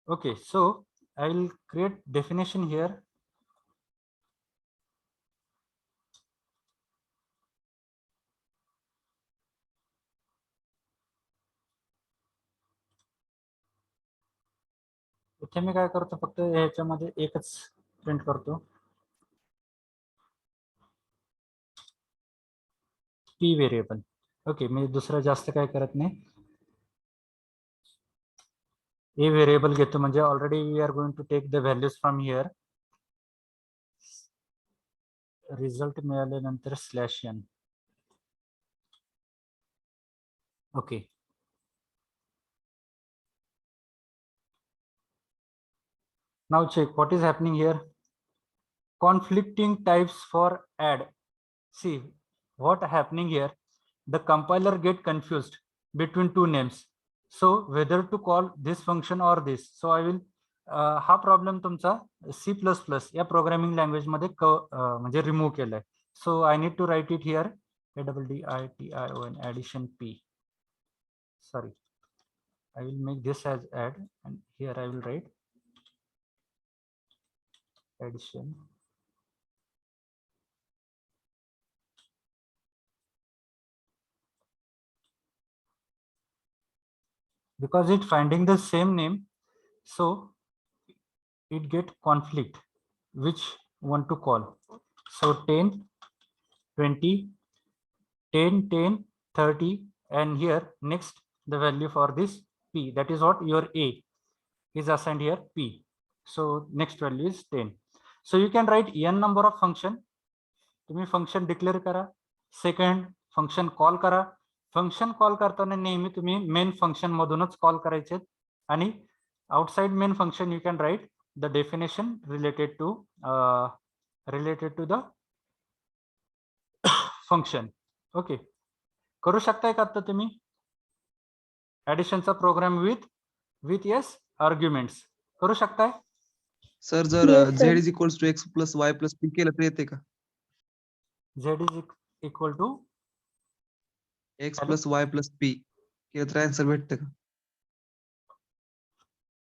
Speaker 1: Okay, so I will create definition here. इथे मी काय करतो, फक्त ह्याच्यामध्ये एकच प्रिंट करतो, पी व्हेरिएबल. ओके, मी दुसरं जास्त काय करत नाही, ए व्हेरिएबल घेतो, म्हणजे already we are going to take the values from here. Result मिळाल्यानंतर slash n. Okay, Now check what is happening here. Conflicting types for add. See what happening here. The compiler get confused between two names. So whether to call this function or this. So I will हा प्रॉब्लेम तुमचा C++ या प्रोग्रामिंग लँग्वेज मध्ये म्हणजे रिमूव्ह केलाय. So I need to write it here ADDITION addition P. Sorry, I will make this as add and here I will write addition. Because it finding the same name, so it get conflict which want to call. So 10, 20, 10, 10, 30, and here next the value for this P, that is what your A is assigned here P. So next value is 10. So you can write n number of function. तुम्ही फंक्शन डिक्लेअर करा. सेकंड फंक्शन कॉल करा. फंक्शन कॉल करताना नेहमी तुम्ही मेन फंक्शन मधूनच कॉल करायचे आणि outside main function you can write the definition related to the function. Okay, करू शकताय का आता तुम्ही ऍडिशनचा प्रोग्राम विथ येस आर्ग्युमेंट्स करू शकताय.
Speaker 3: सर जर
Speaker 2: Yes, sir.
Speaker 3: z is equals to x plus y plus p केलं तर येते का?
Speaker 1: Z is equal to
Speaker 3: x plus y plus p केलं तर आन्सर भेटते का?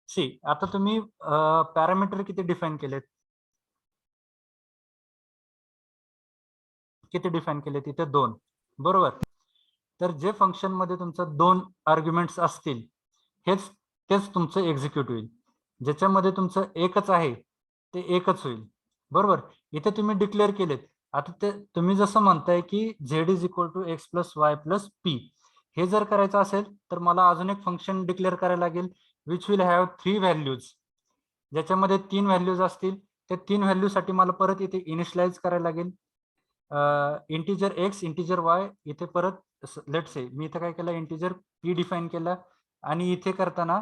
Speaker 1: सी. आता तुम्ही पॅरामीटर किती डिफाईन केलेत? किती डिफाईन केले? तिथे 2, बरोबर. तर जे फंक्शन मध्ये तुमचं 2 आर्ग्युमेंट्स असतील तेच तुमचं एक्झिक्यूट होईल. ज्याच्यामध्ये तुमचं एकच आहे ते एकच होईल, बरोबर. इथे तुम्ही डिक्लेअर केलेत. आता ते तुम्ही जसं म्हणताय की z is equal to x plus Y plus P, हे जर करायचं असेल तर मला अजून एक फंक्शन डिक्लेअर करायला लागेल विच विल हॅव 3 व्हॅल्यूज. ज्याच्यामध्ये 3 व्हॅल्यूज असतील. त्या 3 व्हॅल्यू साठी मला परत इथे इनिशियलाइज करायला लागेल. Integer x, integer y. इथे परत लेट से मी इथे काय केलं, इंटिजर p डिफाईन केला आणि इथे करताना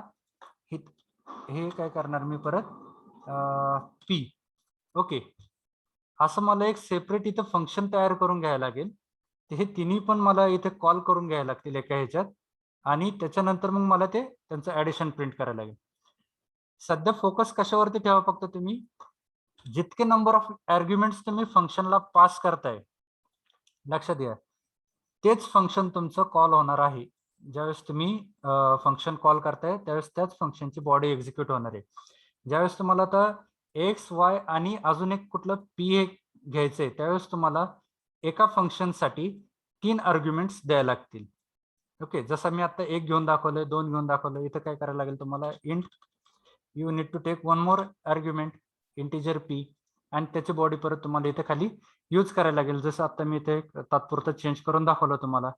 Speaker 1: हे काय करणार मी परत p. ओके, असं मला एक सेपरेट इथे फंक्शन तयार करून घ्यायला लागेल. हे तिन्ही पण मला इथे कॉल करून घ्यायला लागतील एका ह्याच्यात आणि त्याच्यानंतर मग मला ते त्यांचं ऍडिशन प्रिंट करायला लागेल. सध्या फोकस कशावरती ठेवा फक्त तुम्ही, जितके नंबर ऑफ आर्ग्युमेंट्स तुम्ही फंक्शनला पास करताय, लक्षात घ्या, तेच फंक्शन तुमचं कॉल होणार आहे. ज्यावेळेस तुम्ही फंक्शन कॉल करताय त्यावेळेस त्याच फंक्शनची बॉडी एक्झिक्यूट होणार आहे. ज्यावेळेस तुम्हाला आता एक्स वाय आणि अजून एक कुठलं पी हे घ्यायचंय त्यावेळेस तुम्हाला एका फंक्शनसाठी 3 आर्ग्युमेंट्स द्यायला लागतील. ओके, जसं मी आता 1 घेऊन दाखवलंय, 2 घेऊन दाखवलंय. इथं काय करायला लागेल तुम्हाला, int you need to take 1 more argument integer P आणि त्याची बॉडी परत तुम्हाला इथे खाली यूज करायला लागेल. जसं आता मी इथे तात्पुरतं चेंज करून दाखवलं तुम्हाला.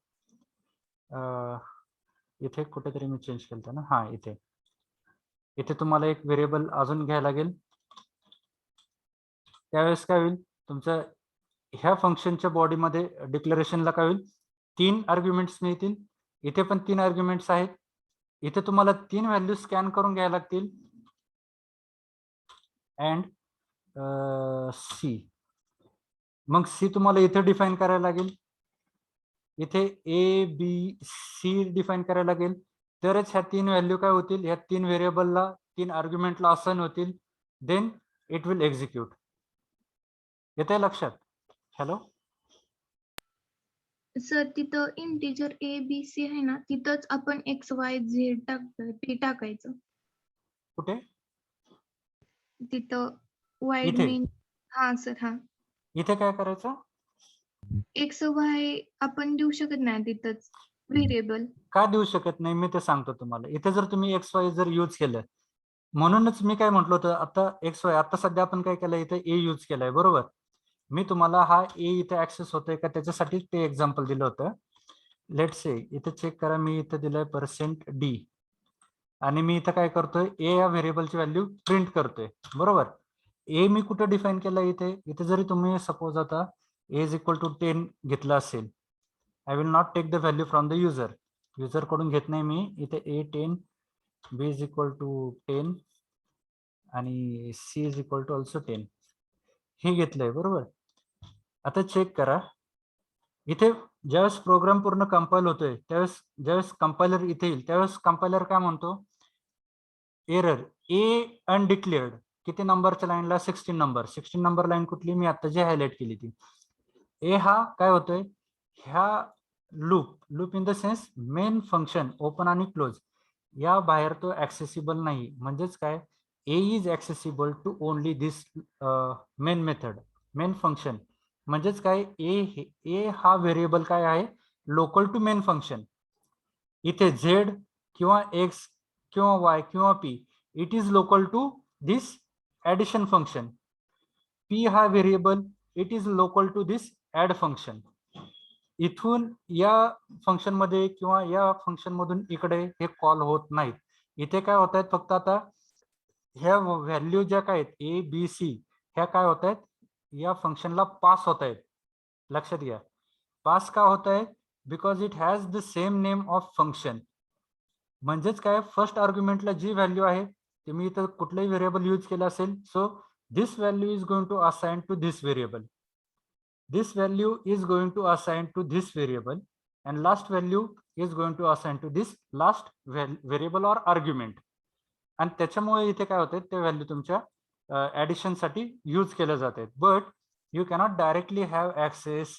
Speaker 1: इथे कुठेतरी मी चेंज केलं ना, हा इथे तुम्हाला एक व्हेरिएबल अजून घ्यायला लागेल. त्यावेळेस काय होईल, तुमच्या ह्या फंक्शनच्या बॉडीमध्ये डिक्लेरेशनला काय होईल, 3 आर्ग्युमेंट्स मिळतील. इथे पण 3 आर्ग्युमेंट्स आहेत. इथे तुम्हाला 3 व्हॅल्यू स्कॅन करून घ्यायला लागतील अँड सी. मग सी तुम्हाला इथे डिफाईन करायला लागेल. इथे ए बी सी डिफाईन करायला लागेल. तरच ह्या 3 व्हॅल्यू काय होतील, ह्या 3 व्हेरिएबलला 3 आर्ग्युमेंटला असाइन होतील. Then it will execute. येते लक्षात? हॅलो
Speaker 2: सर, तिथं इंटिजर ए बी सी आहे ना, तिथंच आपण एक्स वाय झेड ते टाकायचं.
Speaker 1: कुठे?
Speaker 2: तिथं वाईड
Speaker 1: इथे?
Speaker 2: मेन. हा सर, हा.
Speaker 1: इथे काय करायचं?
Speaker 2: एक्स वाय आपण देऊ शकत नाही तिथंच व्हेरिएबल.
Speaker 1: का देऊ शकत नाही मी ते सांगतो तुम्हाला. इथे जर तुम्ही एक्स वाय जर यूज केलं, म्हणूनच मी काय म्हटलं होतं, आता एक्स वाय आता सध्या आपण काय केलं, इथे ए यूज केलाय, बरोबर. मी तुम्हाला हा ए इथे ऍक्सेस होतोय का त्याच्यासाठी ते एक्झाम्पल दिलं होतं. लेट से इथे चेक करा, मी इथे दिलंय %d आणि मी इथं काय करतोय, ए या व्हेरिएबलची व्हॅल्यू प्रिंट करतोय, बरोबर. ए मी कुठे डिफाईन केलं, इथे जरी तुम्ही सपोज आता ए इज इक्वल टू 10 घेतलं असेल, I will not take the value from the user कडून घेत नाही मी. इथे A10 B is equal to 10 आणि C is equal to also 10 हे घेतलंय बरोबर. आता चेक करा इथे ज्यावेळेस प्रोग्राम पूर्ण कंपाईल होतोय त्यावेळेस ज्यावेळेस कंपायलर इथे येईल त्यावेळेस कंपायलर काय म्हणतो एरर ए अनडिक्लेअर्ड. किती नंबरच्या लाईनला 16 नंबर लाईन कुठली मी आता जी हायलाइट केली ती ए हा काय होतोय ह्या loop in the sense main function open आणि क्लोज या बाहेर तो ऍक्सेसिबल नाही. म्हणजेच काय ए is accessible to only this main method main function. म्हणजेच काय ए हा व्हेरिएबल काय आहे लोकल टू मेन फंक्शन. इथे झेड किंवा एक्स किंवा वाय किंवा p it is local to this addition function. P हा variable it is local to this add function. इथून या फंक्शन मध्ये किंवा या फंक्शन मधून इकडे हे कॉल होत नाहीत. इथे काय होत आहेत फक्त आता ह्या व्हॅल्यू ज्या काय आहेत ए बी सी ह्या काय होत आहेत या फंक्शनला पास होत आहेत. लक्षात घ्या पास का होत आहे because it has the same name of function. म्हणजेच काय फर्स्ट आर्ग्युमेंटला जी व्हॅल्यू आहे ते मी इथं कुठलंही व्हेरिएबल यूज केलं असेल so this value is going to assign to this variable. This value is going to assign to this variable and last value is going to assign to this last variable or argument. आणि त्याच्यामुळे इथे काय होते ते व्हॅल्यू तुमच्या ऍडिशन साठी यूज केले जातात. But you cannot directly have access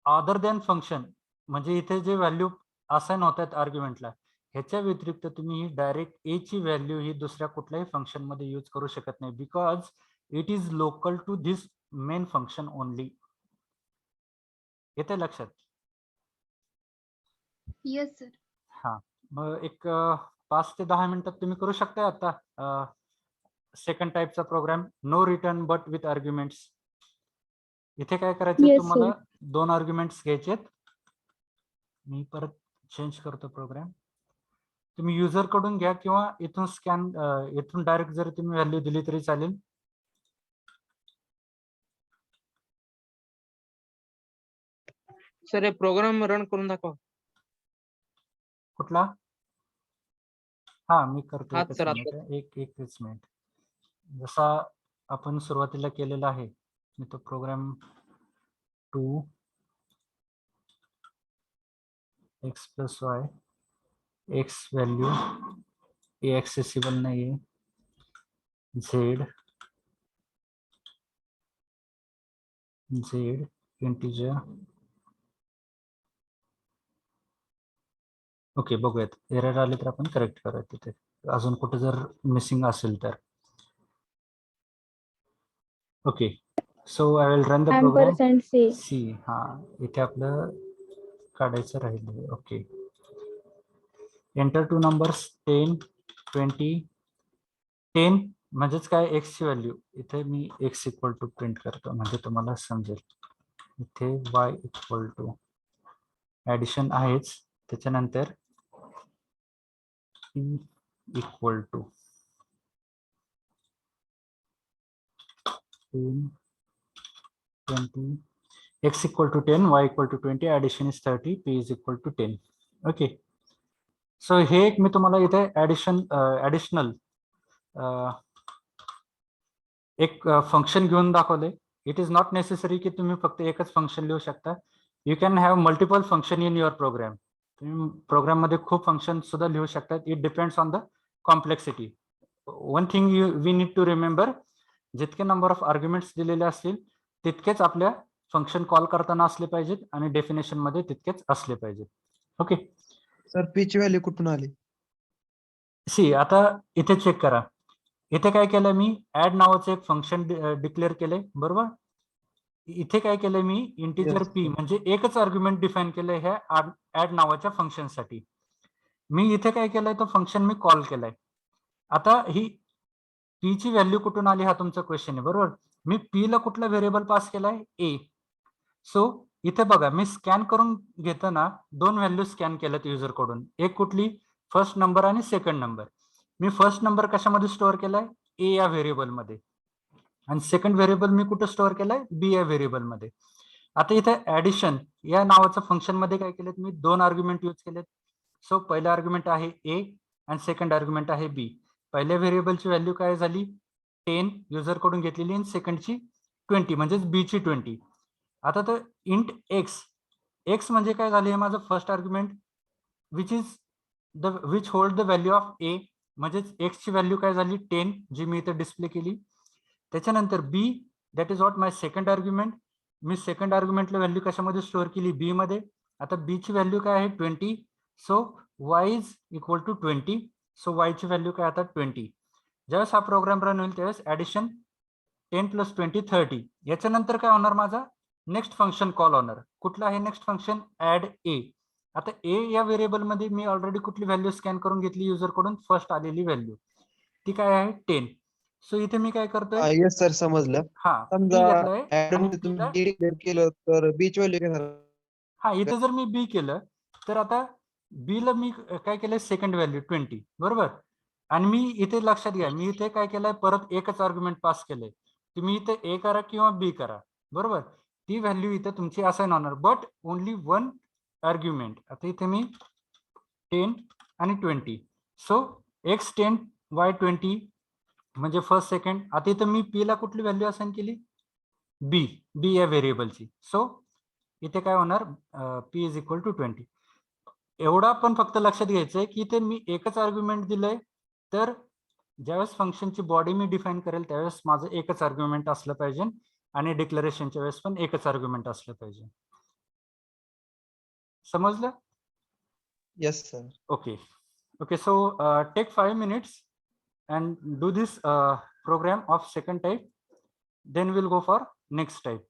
Speaker 1: other than function. म्हणजे इथे जे व्हॅल्यू असाइन होत आहेत आर्ग्युमेंटला ह्याच्या व्यतिरिक्त तुम्ही डायरेक्ट ए ची व्हॅल्यू ही दुसऱ्या कुठल्याही फंक्शन मध्ये यूज करू शकत नाही because it is local to this main function only. येते लक्षात.
Speaker 2: Yes sir.
Speaker 1: हा मग एक 5 ते 10 मिनिटात तुम्ही करू शकता आता सेकंड टाईपचा program no return but with arguments. इथे काय करायचे
Speaker 2: Yes,
Speaker 1: तुम्हाला 2 आर्ग्युमेंट्स घ्यायचेत. मी परत चेंज करतो प्रोग्राम. तुम्ही युजर कडून घ्या किंवा इथून स्कॅन इथून डायरेक्ट जर तुम्ही व्हॅल्यू दिली तरी चालेल.
Speaker 4: सर प्रोग्राम रन करून दाखवा.
Speaker 1: कुठला हा मी करतो
Speaker 4: हाच
Speaker 1: एकच
Speaker 4: सर
Speaker 1: मिनिट एकच मिनिट. जसा आपण सुरुवातीला केलेला आहे मी तो program 2 x plus y x value a accessible नाहीये झेड इंटिजर. ओके बघूयात एरर आले तर आपण करेक्ट करूयात तिथे अजून कुठे जर मिसिंग असेल तर. Okay so I will run the program see. हा इथे आपलं काढायचं राहिलं. ओके एंटर 2 नंबर्स 10 20 10 म्हणजेच काय एक्स ची व्हॅल्यू इथे मी एक्स इक्वल टू प्रिंट करतो म्हणजे तुम्हाला समजेल. इथे वाय इक्वल टू ऍडिशन आहेच त्याच्यानंतर equal to 10 20 x equal to 10 y equal to 20 addition is 30 p is equal to 10. Okay so हे एक मी तुम्हाला इथे ऍडिशनल एक फंक्शन घेऊन दाखवले. इट इज नॉट नेसेसरी की तुम्ही फक्त एकच फंक्शन लिहू शकता. You can have multiple function in your program. तुम्ही प्रोग्राम मध्ये खूप फंक्शन सुद्धा लिहू शकतात. It depends on the complexity. One thing we need to remember जितके नंबर ऑफ आर्ग्युमेंट्स दिलेले असतील तितकेच आपल्या फंक्शन कॉल करताना असले पाहिजेत आणि डेफिनेशन मध्ये तितकेच असले पाहिजेत. ओके
Speaker 3: सर पी ची व्हॅल्यू कुठून आली?
Speaker 1: सी आता इथे चेक करा. इथे काय केलं मी ऍड नावाचं एक फंक्शन डिक्लेअर केलंय बरोबर. इथे काय केलंय मी इंटिजर
Speaker 3: Yes,
Speaker 1: पी
Speaker 3: sir.
Speaker 1: म्हणजे एकच आर्ग्युमेंट डिफाईन केलंय ह्या ऍड नावाच्या फंक्शन साठी. मी इथे काय केलंय तो फंक्शन मी कॉल केलाय. आता ही पी ची व्हॅल्यू कुठून आली हा तुमचा क्वेश्चन आहे बरोबर. मी पी ला कुठला व्हेरिएबल पास केलाय ए. सो इथे बघा मी स्कॅन करून घेताना 2 व्हॅल्यू स्कॅन केल्यात युजर कडून. एक कुठली फर्स्ट नंबर आणि सेकंड नंबर. मी फर्स्ट नंबर कशामध्ये स्टोअर केलाय ए या व्हेरिएबल मध्ये आणि सेकंड व्हेरिएबल मी कुठे स्टोअर केलाय बी या व्हेरिएबल मध्ये. आता इथे ऍडिशन या नावाचं फंक्शन मध्ये काय केलेत मी 2 आर्ग्युमेंट यूज केलेत. सो पहिला आर्ग्युमेंट आहे ए आणि सेकंड आर्ग्युमेंट आहे बी. पहिल्या व्हेरिएबलची व्हॅल्यू काय झाली 10 युजर कडून घेतलेली आणि सेकंडची 20 म्हणजेच बी ची 20. आता तर इंट एक्स म्हणजे काय झाले हे माझं first argument which hold the value of a, म्हणजेच एक्स ची व्हॅल्यू काय झाली 10 जी मी इथे डिस्प्ले केली. त्याच्यानंतर b that is what my second argument. मी सेकंड आर्ग्युमेंटला व्हॅल्यू कशामध्ये स्टोअर केली बी मध्ये. आता बी ची व्हॅल्यू काय आहे 20, so y is equal to 20. So y ची व्हॅल्यू काय आता 20. ज्यावेळेस हा प्रोग्राम रन होईल त्यावेळेस ऍडिशन 10 + 20 30. याच्यानंतर काय होणार माझा नेक्स्ट फंक्शन कॉल होणार. कुठलं आहे नेक्स्ट फंक्शन ऍड ए. आता ए या व्हेरिएबल मध्ये मी ऑलरेडी कुठली व्हॅल्यू स्कॅन करून घेतली युजर कडून फर्स्ट आलेली व्हॅल्यू ती काय आहे 10. सो इथे मी काय करतोय
Speaker 3: येस सर समजलं.
Speaker 1: हा
Speaker 3: समजा
Speaker 1: बी घेतलाय
Speaker 3: add
Speaker 1: आणि
Speaker 3: मध्ये
Speaker 1: B ला
Speaker 3: तुम्ही डिक्लेअर केलं तर बीच व्हॅल्यू काय झालं?
Speaker 1: हा इथे जर मी बी केलं तर आता बी ला मी काय केलंय सेकंड व्हॅल्यू 20 बरोबर. आणि मी इथे लक्षात घ्या मी इथे काय केलंय परत एकच आर्ग्युमेंट पास केलंय. तुम्ही इथे ए करा किंवा बी करा बरोबर. ती व्हॅल्यू इथे तुमची असाइन होणार बट ओनली वन आर्ग्युमेंट. आता इथे मी 10 आणि 20. सो एक्स 10 वाय 20 म्हणजे फर्स्ट सेकंड. आता इथे मी पी ला कुठली व्हॅल्यू असाइन केली बी या व्हेरिएबलची. सो इथे काय होणार पी इज इक्वल टू 20. एवढा पण फक्त लक्षात घ्यायचंय की इथे मी एकच आर्ग्युमेंट दिलंय तर ज्यावेळेस फंक्शनची बॉडी मी डिफाईन करेल त्यावेळेस माझं एकच आर्ग्युमेंट असलं पाहिजे आणि डिक्लेरेशनच्या वेळेस पण एकच आर्ग्युमेंट असलं पाहिजे. समजलं?
Speaker 3: Yes sir.
Speaker 1: Okay, so take 5 minutes and do this program of second type, then we'll go for next type.